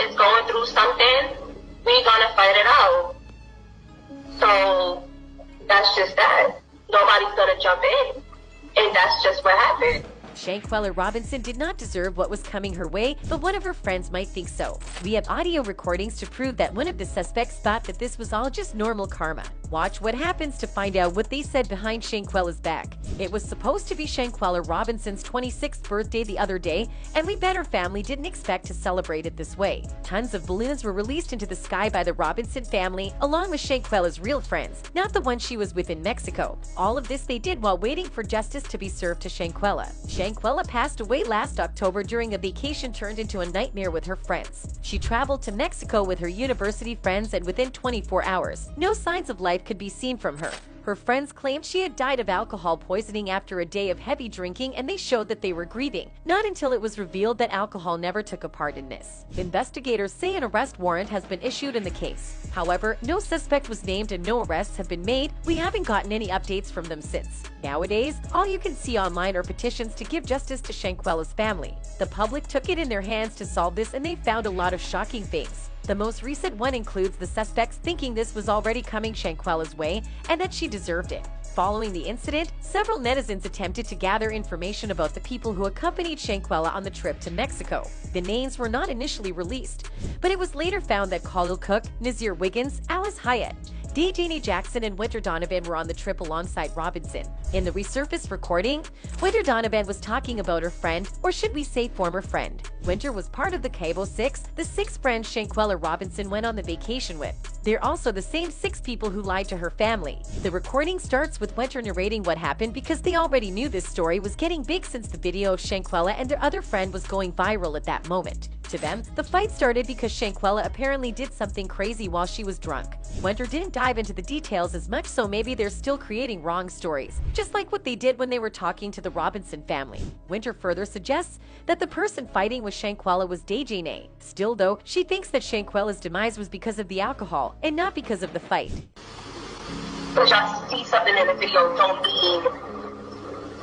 is going through something, we're gonna fight it out. So that's just that. Nobody's gonna jump in, and that's just what happened. Shanquella Robinson did not deserve what was coming her way, but one of her friends might think so. We have audio recordings to prove that one of the suspects thought that this was all just normal karma. Watch what happens to find out what they said behind Shanquella's back. It was supposed to be Shanquella Robinson's 26th birthday the other day, and we bet her family didn't expect to celebrate it this way. Tons of balloons were released into the sky by the Robinson family, along with Shanquella's real friends, not the one she was with in Mexico. All of this they did while waiting for justice to be served to Shanquella. Shanquella passed away last October during a vacation turned into a nightmare with her friends. She traveled to Mexico with her university friends, and within 24 hours, no signs of life could be seen from her. Her friends claimed she had died of alcohol poisoning after a day of heavy drinking, and they showed that they were grieving. Not until it was revealed that alcohol never took a part in this. Investigators say an arrest warrant has been issued in the case. However, no suspect was named and no arrests have been made. We haven't gotten any updates from them since. Nowadays, all you can see online are petitions to give justice to Shanquella's family. The public took it in their hands to solve this, and they found a lot of shocking things. The most recent one includes the suspects thinking this was already coming Shanquella's way and that she deserved it. Following the incident, several netizens attempted to gather information about the people who accompanied Shanquella on the trip to Mexico. The names were not initially released, but it was later found that Khalil Cook, Nazir Wiggins, Alice Hyatt, Dejani Jackson, and Winter Donovan were on the trip alongside Robinson. In the resurfaced recording, Winter Donovan was talking about her friend, or should we say former friend. Winter was part of the Cabo Six, the 6 friends Shanquella Robinson went on the vacation with. They're also the same 6 people who lied to her family. The recording starts with Winter narrating what happened because they already knew this story was getting big since the video of Shanquella and their other friend was going viral at that moment. To them, the fight started because Shanquella apparently did something crazy while she was drunk. Winter didn't dive into the details as much, so maybe they're still creating wrong stories, just like what they did when they were talking to the Robinson family. Winter further suggests that the person fighting with Shanquella was Dejani. Still though, she thinks that Shanquella's demise was because of the alcohol and not because of the fight. But y'all see something in the video don't mean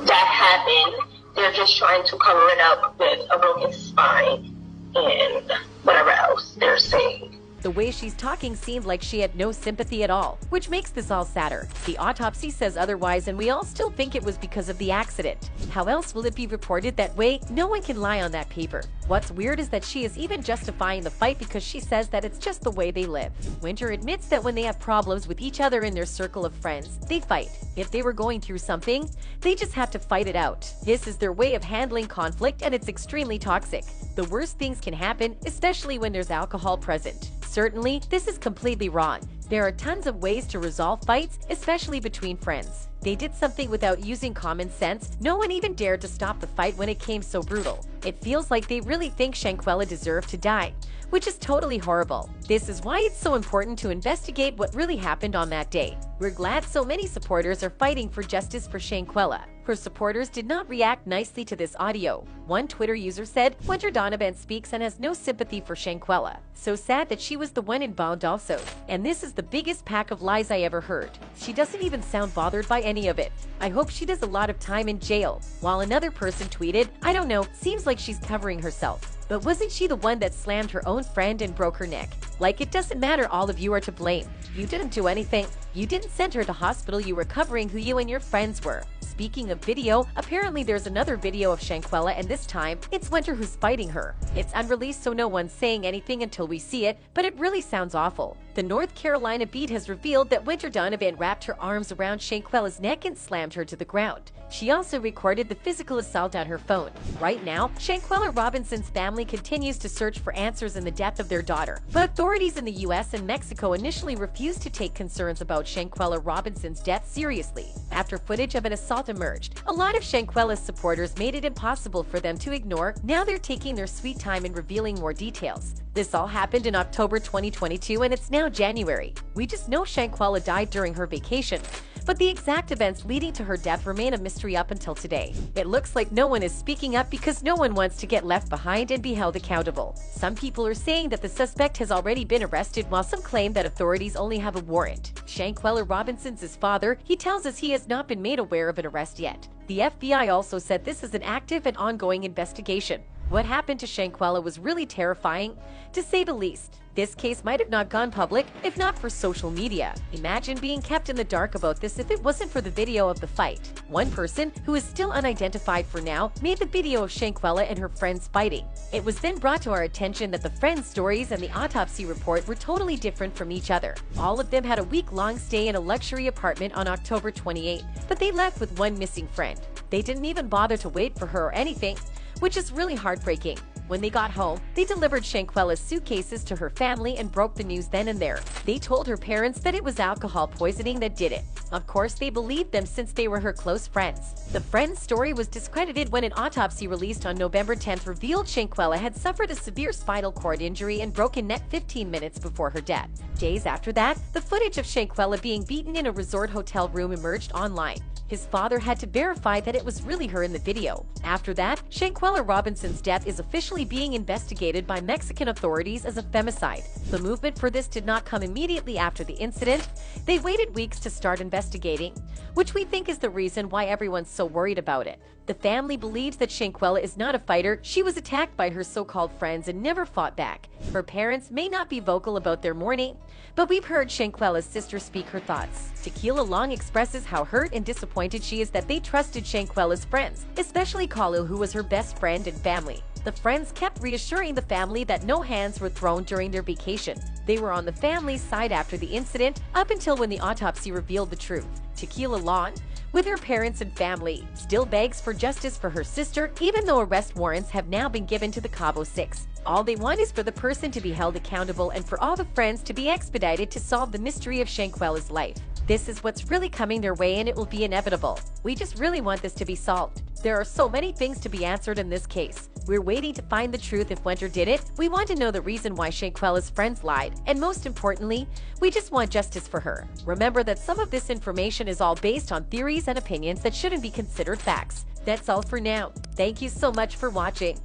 that happened. They're just trying to cover it up with a broken spine and whatever else they're saying. The way she's talking seemed like she had no sympathy at all, which makes this all sadder. The autopsy says otherwise, and we all still think it was because of the accident. How else will it be reported that way? No one can lie on that paper. What's weird is that she is even justifying the fight because she says that it's just the way they live. Winter admits that when they have problems with each other in their circle of friends, they fight. If they were going through something, they just have to fight it out. This is their way of handling conflict, and it's extremely toxic. The worst things can happen, especially when there's alcohol present. Certainly, this is completely wrong. There are tons of ways to resolve fights, especially between friends. They did something without using common sense. No one even dared to stop the fight when it came so brutal. It feels like they really think Shanquella deserved to die, which is totally horrible. This is why it's so important to investigate what really happened on that day. We're glad so many supporters are fighting for justice for Shanquella. Her supporters did not react nicely to this audio. One Twitter user said, Winter Donovan speaks and has no sympathy for Shanquella. So sad that she was the one involved also. And this is the biggest pack of lies I ever heard. She doesn't even sound bothered by any of it. I hope she does a lot of time in jail. While another person tweeted, I don't know, seems like she's covering herself. But wasn't she the one that slammed her own friend and broke her neck? Like, it doesn't matter, all of you are to blame. You didn't do anything. You didn't send her to hospital, you were covering who you and your friends were. Speaking of video, apparently there's another video of Shanquella, and this time, it's Winter who's fighting her. It's unreleased, so no one's saying anything until we see it, but it really sounds awful. The North Carolina Beat has revealed that Winter Donovan wrapped her arms around Shanquella's neck and slammed her to the ground. She also recorded the physical assault on her phone. Right now, Shanquella Robinson's family continues to search for answers in the death of their daughter, but authorities in the US and Mexico initially refused to take concerns about Shanquella Robinson's death seriously. After footage of an assault emerged, a lot of Shanquella's supporters made it impossible for them to ignore. Now they're taking their sweet time in revealing more details. This all happened in October 2022, and it's now January. We just know Shanquella died during her vacation, but the exact events leading to her death remain a mystery up until today. It looks like no one is speaking up because no one wants to get left behind and be held accountable. Some people are saying that the suspect has already been arrested, while some claim that authorities only have a warrant. Shanquella Robinson's father, he tells us he has not been made aware of an arrest yet. The FBI also said this is an active and ongoing investigation. What happened to Shanquella was really terrifying, to say the least. This case might have not gone public if not for social media. Imagine being kept in the dark about this if it wasn't for the video of the fight. One person, who is still unidentified for now, made the video of Shanquella and her friends fighting. It was then brought to our attention that the friends' stories and the autopsy report were totally different from each other. All of them had a week-long stay in a luxury apartment on October 28, but they left with one missing friend. They didn't even bother to wait for her or anything, which is really heartbreaking. When they got home, they delivered Shanquella's suitcases to her family and broke the news then and there. They told her parents that it was alcohol poisoning that did it. Of course, they believed them since they were her close friends. The friend's story was discredited when an autopsy released on November 10th revealed Shanquella had suffered a severe spinal cord injury and broken neck 15 minutes before her death. Days after that, the footage of Shanquella being beaten in a resort hotel room emerged online. His father had to verify that it was really her in the video. After that, Shanquella Robinson's death is officially being investigated by Mexican authorities as a femicide. The movement for this did not come immediately after the incident. They waited weeks to start investigating, which we think is the reason why everyone's so worried about it. The family believes that Shanquella is not a fighter. She was attacked by her so-called friends and never fought back. Her parents may not be vocal about their mourning, but we've heard Shanquella's sister speak her thoughts. Tequila Long expresses how hurt and disappointed she is that they trusted Shanquella's friends, especially Kalu, who was her best friend and family. The friends kept reassuring the family that no hands were thrown during their vacation. They were on the family's side after the incident, up until when the autopsy revealed the truth. Tequila Long, with her parents and family, still begs for justice for her sister, even though arrest warrants have now been given to the Cabo Six. All they want is for the person to be held accountable and for all the friends to be expedited to solve the mystery of Shanquella's life. This is what's really coming their way, and it will be inevitable. We just really want this to be solved. There are so many things to be answered in this case. We're waiting to find the truth if Winter did it. We want to know the reason why Shanquella's friends lied. And most importantly, we just want justice for her. Remember that some of this information is all based on theories and opinions that shouldn't be considered facts. That's all for now. Thank you so much for watching.